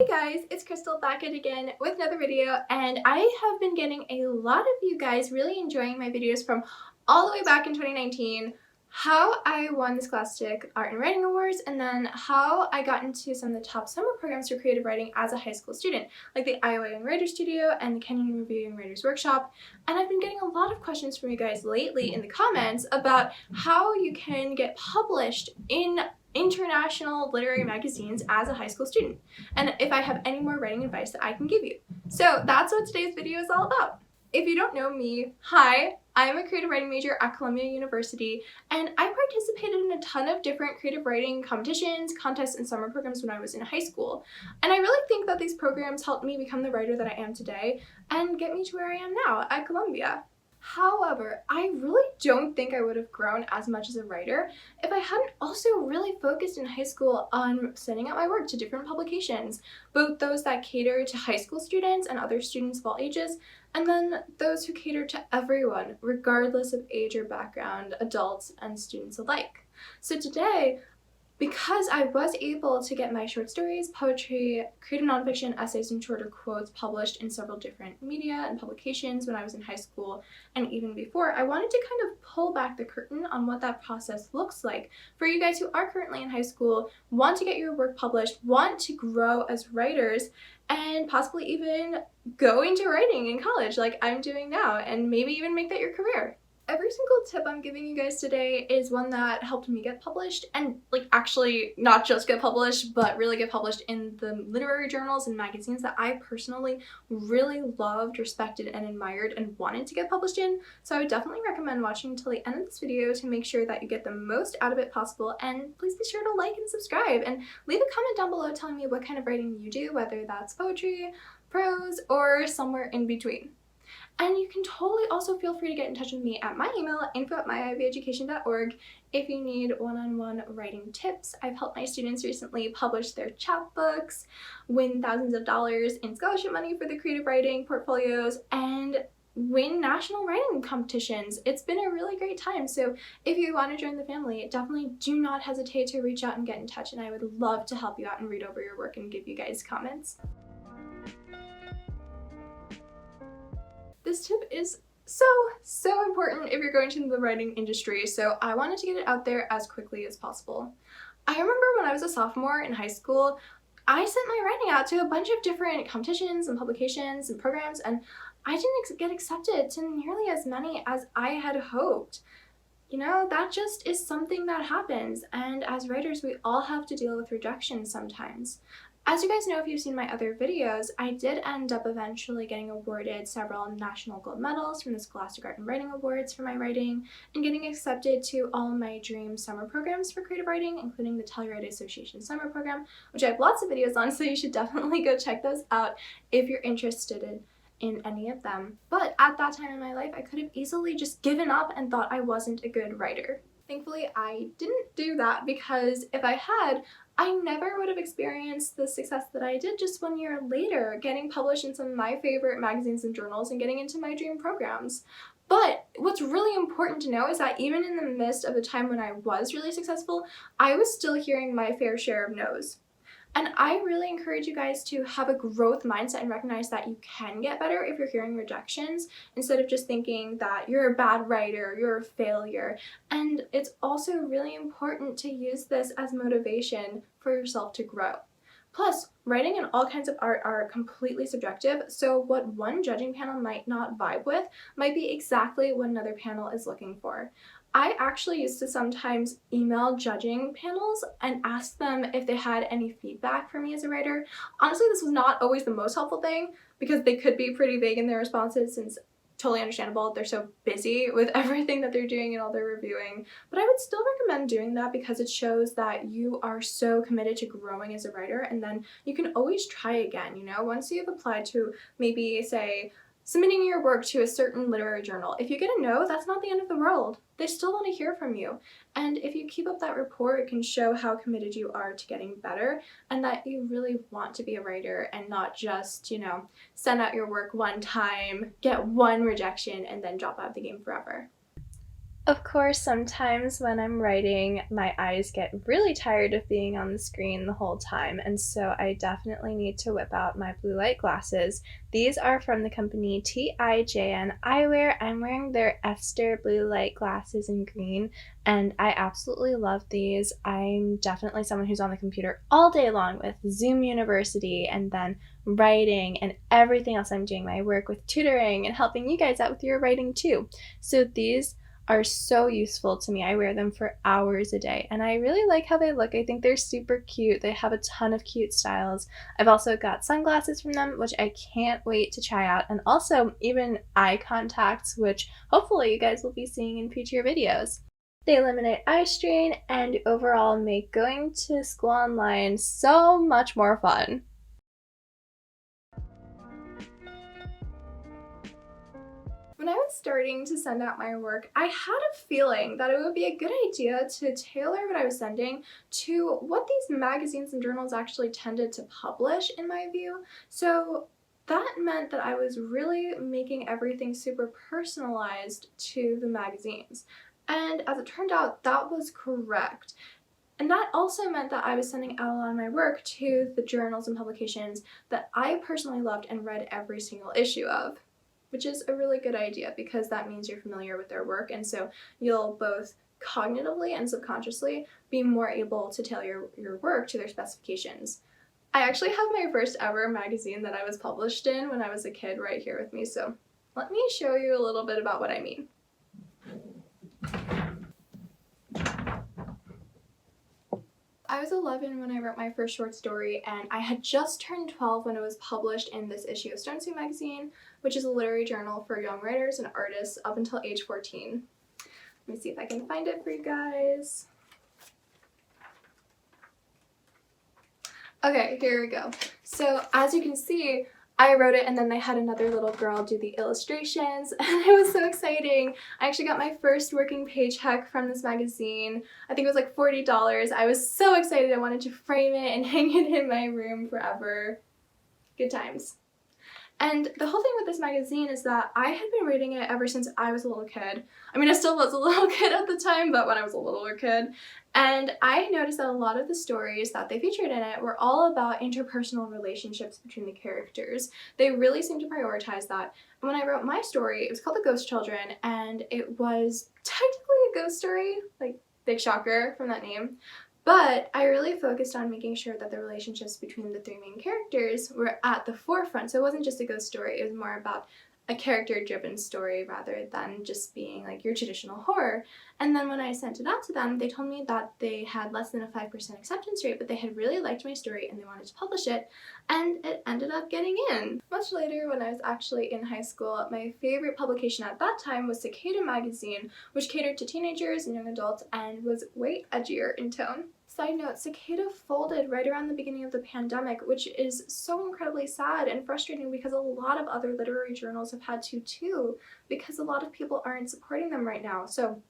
Hey guys, it's Krystle back at again with another video, and I have been getting a lot of you guys really enjoying my videos from all the way back in 2019, how I won the Scholastic Art and Writing Awards, and then how I got into some of the top summer programs for creative writing as a high school student, like the Iowa Young Writers Studio and the Kenyon Review Young Writers Workshop. And I've been getting a lot of questions from you guys lately in the comments about how you can get published in international literary magazines as a high school student, and if I have any more writing advice that I can give you. So that's what today's video is all about. If you don't know me, hi, I'm a creative writing major at Columbia University, and I participated in a ton of different creative writing competitions, contests, and summer programs when I was in high school. And I really think that these programs helped me become the writer that I am today and get me to where I am now at Columbia. However, I really don't think I would have grown as much as a writer if I hadn't also really focused in high school on sending out my work to different publications, both those that cater to high school students and other students of all ages, and then those who cater to everyone, regardless of age or background, adults and students alike. So today, because I was able to get my short stories, poetry, creative nonfiction, essays, and shorter quotes published in several different media and publications when I was in high school and even before, I wanted to kind of pull back the curtain on what that process looks like for you guys who are currently in high school, want to get your work published, want to grow as writers, and possibly even go into writing in college like I'm doing now, and maybe even make that your career. Every single tip I'm giving you guys today is one that helped me get published, and actually not just get published, but really get published in the literary journals and magazines that I personally really loved, respected, and admired and wanted to get published in. So I would definitely recommend watching until the end of this video to make sure that you get the most out of it possible, and please be sure to like and subscribe and leave a comment down below telling me what kind of writing you do, whether that's poetry, prose, or somewhere in between. And you can totally also feel free to get in touch with me at my email, info@myiveducation.org, if you need one-on-one writing tips. I've helped my students recently publish their chapbooks, win thousands of dollars in scholarship money for the creative writing portfolios, and win national writing competitions. It's been a really great time, so if you want to join the family, definitely do not hesitate to reach out and get in touch, and I would love to help you out and read over your work and give you guys comments. This tip is so important if you're going to the writing industry, so I wanted to get it out there as quickly as possible. I remember when I was a sophomore in high school, I sent my writing out to a bunch of different competitions and publications and programs, and I didn't get accepted to nearly as many as I had hoped. You know, that just is something that happens, and as writers, we all have to deal with rejection sometimes. As you guys know, if you've seen my other videos, I did end up eventually getting awarded several national gold medals from the Scholastic Art and Writing Awards for my writing, and getting accepted to all of my dream summer programs for creative writing, including the Tailoring Association summer program, which I have lots of videos on, so you should definitely go check those out if you're interested in any of them. But at that time in my life, I could have easily just given up and thought I wasn't a good writer. Thankfully, I didn't do that, because if I had, I never would have experienced the success that I did just 1 year later, getting published in some of my favorite magazines and journals and getting into my dream programs. But what's really important to know is that even in the midst of the time when I was really successful, I was still hearing my fair share of no's. And I really encourage you guys to have a growth mindset and recognize that you can get better if you're hearing rejections, instead of just thinking that you're a bad writer, you're a failure. And it's also really important to use this as motivation for yourself to grow. Plus, writing and all kinds of art are completely subjective, so what one judging panel might not vibe with might be exactly what another panel is looking for. I actually used to sometimes email judging panels and ask them if they had any feedback for me as a writer. Honestly, this was not always the most helpful thing, because they could be pretty vague in their responses, since totally understandable, they're so busy with everything that they're doing and all their reviewing. But I would still recommend doing that, because it shows that you are so committed to growing as a writer, and then you can always try again, you know? Once you've applied to maybe, say, submitting your work to a certain literary journal, if you get a no, that's not the end of the world. They still want to hear from you. And if you keep up that rapport, it can show how committed you are to getting better, and that you really want to be a writer and not just, you know, send out your work one time, get one rejection, and then drop out of the game forever. Of course, sometimes when I'm writing, my eyes get really tired of being on the screen the whole time, and so I definitely need to whip out my blue light glasses. These are from the company TIJN Eyewear. I'm wearing their Esther blue light glasses in green, and I absolutely love these. I'm definitely someone who's on the computer all day long with Zoom University and then writing and everything else I'm doing, my work with tutoring and helping you guys out with your writing too. So these are so useful to me. I wear them for hours a day and I really like how they look. I think they're super cute. They have a ton of cute styles. I've also got sunglasses from them, which I can't wait to try out, and also even eye contacts, which hopefully you guys will be seeing in future videos. They eliminate eye strain and overall make going to school online so much more fun. When I was starting to send out my work, I had a feeling that it would be a good idea to tailor what I was sending to what these magazines and journals actually tended to publish, in my view. So that meant that I was really making everything super personalized to the magazines. And as it turned out, that was correct. And that also meant that I was sending out a lot of my work to the journals and publications that I personally loved and read every single issue of, which is a really good idea because that means you're familiar with their work, and so you'll both cognitively and subconsciously be more able to tailor your work to their specifications. I actually have my first ever magazine that I was published in when I was a kid right here with me, so let me show you a little bit about what I mean. I was 11 when I wrote my first short story, and I had just turned 12 when it was published in this issue of Stone Suit magazine, which is a literary journal for young writers and artists up until age 14. Let me see if I can find it for you guys. Okay, here we go. So as you can see, I wrote it and then they had another little girl do the illustrations, and it was so exciting. I actually got my first working paycheck from this magazine. I think it was like $40. I was so excited. I wanted to frame it and hang it in my room forever. Good times. And the whole thing with this magazine is that I had been reading it ever since I was a little kid. I mean, I still was a little kid at the time, but when I was a littler kid. And I noticed that a lot of the stories that they featured in it were all about interpersonal relationships between the characters. They really seemed to prioritize that. And when I wrote my story, it was called The Ghost Children, and it was technically a ghost story, like big shocker from that name. But I really focused on making sure that the relationships between the three main characters were at the forefront. So it wasn't just a ghost story, it was more about a character-driven story rather than just being like your traditional horror. And then when I sent it out to them, they told me that they had less than a 5% acceptance rate, but they had really liked my story and they wanted to publish it, and it ended up getting in. Much later, when I was actually in high school, my favorite publication at that time was Cicada magazine, which catered to teenagers and young adults and was way edgier in tone. Side note, Cicada folded right around the beginning of the pandemic, which is so incredibly sad and frustrating because a lot of other literary journals have had to too, because a lot of people aren't supporting them right now. So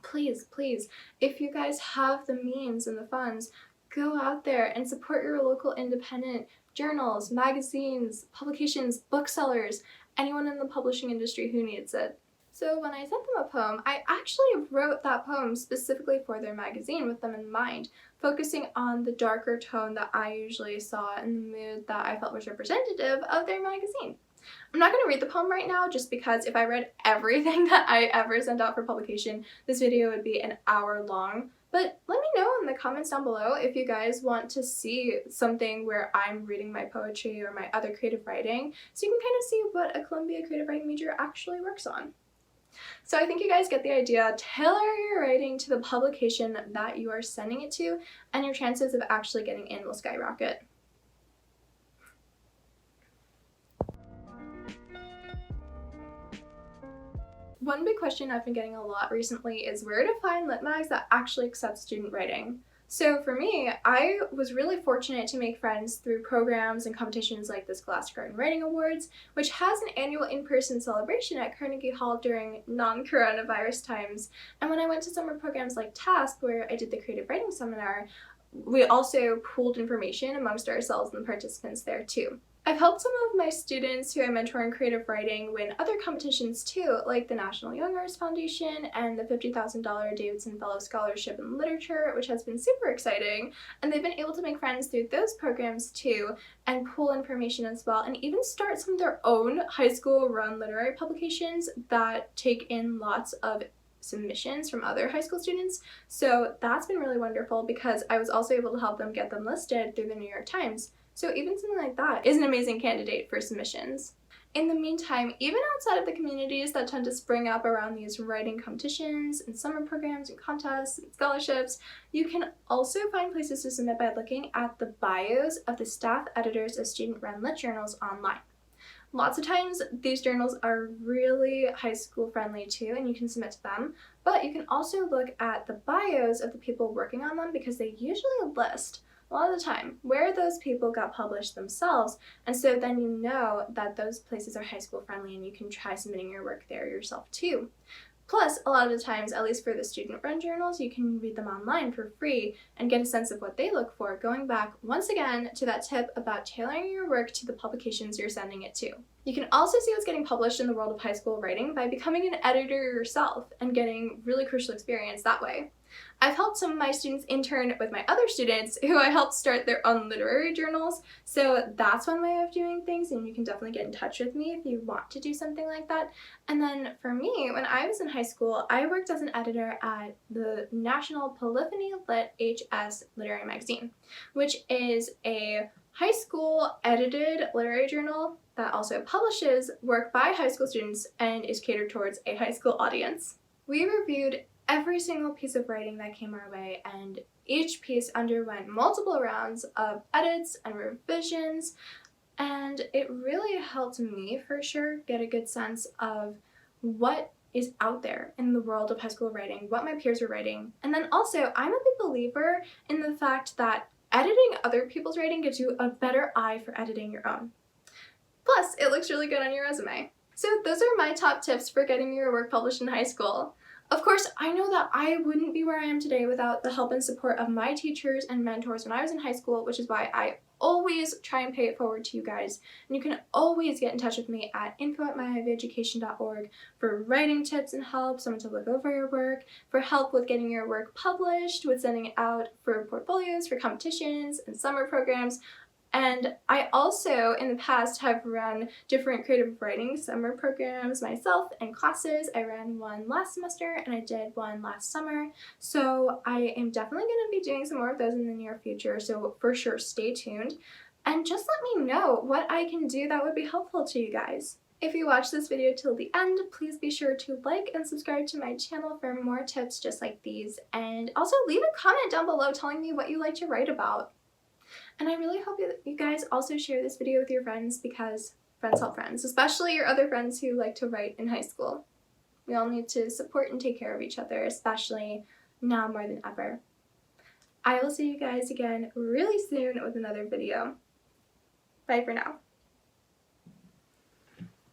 please, please, if you guys have the means and the funds, go out there and support your local independent journals, magazines, publications, booksellers, anyone in the publishing industry who needs it. So when I sent them a poem, I actually wrote that poem specifically for their magazine with them in mind, focusing on the darker tone that I usually saw in the mood that I felt was representative of their magazine. I'm not going to read the poem right now just because if I read everything that I ever sent out for publication, this video would be an hour long. But let me know in the comments down below if you guys want to see something where I'm reading my poetry or my other creative writing, so you can kind of see what a Columbia creative writing major actually works on. So I think you guys get the idea. Tailor your writing to the publication that you are sending it to, and your chances of actually getting in will skyrocket. One big question I've been getting a lot recently is where to find lit mags that actually accept student writing. So for me, I was really fortunate to make friends through programs and competitions like the Scholastic Art and Writing Awards, which has an annual in-person celebration at Carnegie Hall during non-coronavirus times. And when I went to summer programs like Task, where I did the creative writing seminar, we also pooled information amongst ourselves and the participants there too. I've helped some of my students who I mentor in creative writing win other competitions too, like the National Young Artist Foundation and the $50,000 Davidson Fellow Scholarship in Literature, which has been super exciting. And they've been able to make friends through those programs too, and pool information as well, and even start some of their own high school run literary publications that take in lots of submissions from other high school students. So that's been really wonderful because I was also able to help them get them listed through the New York Times. So even something like that is an amazing candidate for submissions. In the meantime, even outside of the communities that tend to spring up around these writing competitions and summer programs and contests and scholarships, you can also find places to submit by looking at the bios of the staff editors of student-run lit journals online. Lots of times these journals are really high school friendly too, and you can submit to them, but you can also look at the bios of the people working on them because they usually list a lot of the time where those people got published themselves, and so then you know that those places are high school friendly and you can try submitting your work there yourself too. Plus, a lot of the times, at least for the student-run journals, you can read them online for free and get a sense of what they look for, going back once again to that tip about tailoring your work to the publications you're sending it to. You can also see what's getting published in the world of high school writing by becoming an editor yourself and getting really crucial experience that way. I've helped some of my students intern with my other students who I helped start their own literary journals, so that's one way of doing things, and you can definitely get in touch with me if you want to do something like that. And then for me, when I was in high school, I worked as an editor at the National Polyphony Lit HS Literary Magazine, which is a high school edited literary journal that also publishes work by high school students and is catered towards a high school audience. We reviewed every single piece of writing that came our way, and each piece underwent multiple rounds of edits and revisions, and it really helped me for sure get a good sense of what is out there in the world of high school writing, what my peers are writing. And then also, I'm a big believer in the fact that editing other people's writing gives you a better eye for editing your own. Plus, it looks really good on your resume. So those are my top tips for getting your work published in high school. Of course, I know that I wouldn't be where I am today without the help and support of my teachers and mentors when I was in high school, which is why I always try and pay it forward to you guys. And you can always get in touch with me at info@myiveeducation.org for writing tips and help, someone to look over your work, for help with getting your work published, with sending it out for portfolios, for competitions and summer programs. And I also, in the past, have run different creative writing summer programs myself and classes. I ran one last semester and I did one last summer. So I am definitely going to be doing some more of those in the near future. So for sure, stay tuned. And just let me know what I can do that would be helpful to you guys. If you watched this video till the end, please be sure to like and subscribe to my channel for more tips just like these. And also leave a comment down below telling me what you like to write about. And I really hope you guys also share this video with your friends because friends help friends, especially your other friends who like to write in high school. We all need to support and take care of each other, especially now more than ever. I will see you guys again really soon with another video. Bye for now.